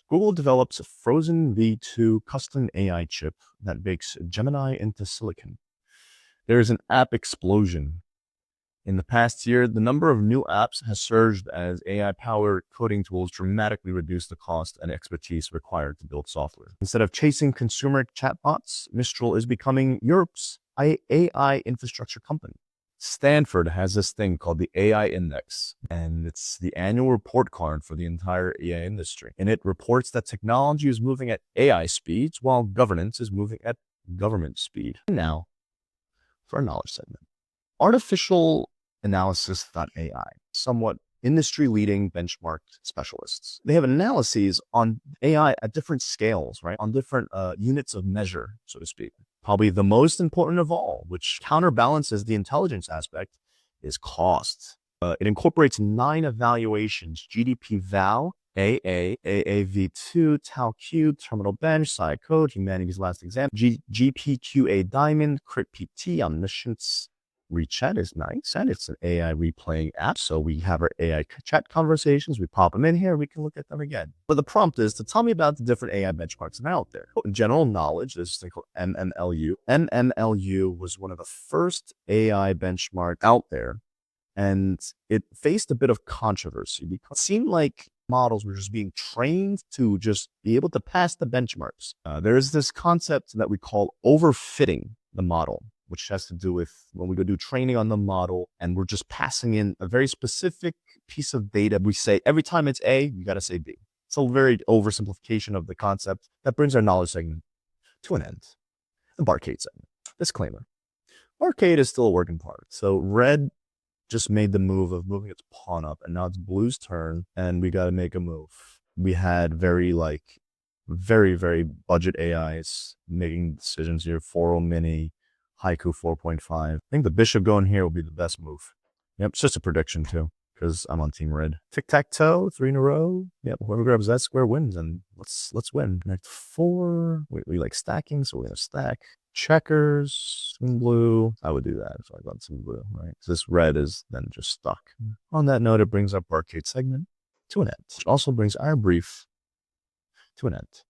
Google develops a Frozen V2 custom AI chip that bakes Gemini into silicon. There is an app explosion. In the past year, the number of new apps has surged as AI-powered coding tools dramatically reduce the cost and expertise required to build software. Instead of chasing consumer chatbots, Mistral is becoming Europe's AI infrastructure company. Stanford has this thing called the AI Index, and it's the annual report card for the entire AI industry. And it reports that technology is moving at AI speeds while governance is moving at government speed. Now, for a knowledge segment. Artificial Analysis.ai, somewhat industry-leading benchmarked specialists. They have analyses on AI at different scales, right? On different units of measure, so to speak. Probably the most important of all, which counterbalances the intelligence aspect, is cost. It incorporates 9 evaluations: GDP Val, AA, AAV2, Tau Q, Terminal Bench, Sci Code, Humanities Last Exam, GPQA Diamond, Crit PT, Omniscience. WeChat is nice, and it's an AI replaying app. So we have our AI chat conversations. We pop them in here. We can look at them again. But the prompt is to tell me about the different AI benchmarks that are out there. In general knowledge, there's this thing called MNLU. MNLU was one of the first AI benchmarks out there, and it faced a bit of controversy because it seemed like models were just being trained to just be able to pass the benchmarks. There is this concept that we call overfitting the model, which has to do with when we go do training on the model and we're just passing in a very specific piece of data. We say every time it's A, you got to say B. It's a very oversimplification of the concept. That brings our knowledge segment to an end. The Barcade segment. Disclaimer. Barcade is still a work in progress. So red just made the move of moving its pawn up, and now it's blue's turn, and we got to make a move. We had very budget AIs making decisions here. 4.0 mini, Haiku 4.5. I think the bishop going here will be the best move. Yep, it's just a prediction too, because I'm on team red. Tic-tac-toe, 3 in a row. Yep, whoever grabs that square wins, and let's win. Next 4. We like stacking, so we're gonna stack. Checkers, swing blue. I would do that, so I got some blue, right? So this red is then just stuck. On that note, it brings our Barcade segment to an end, which also brings our brief to an end.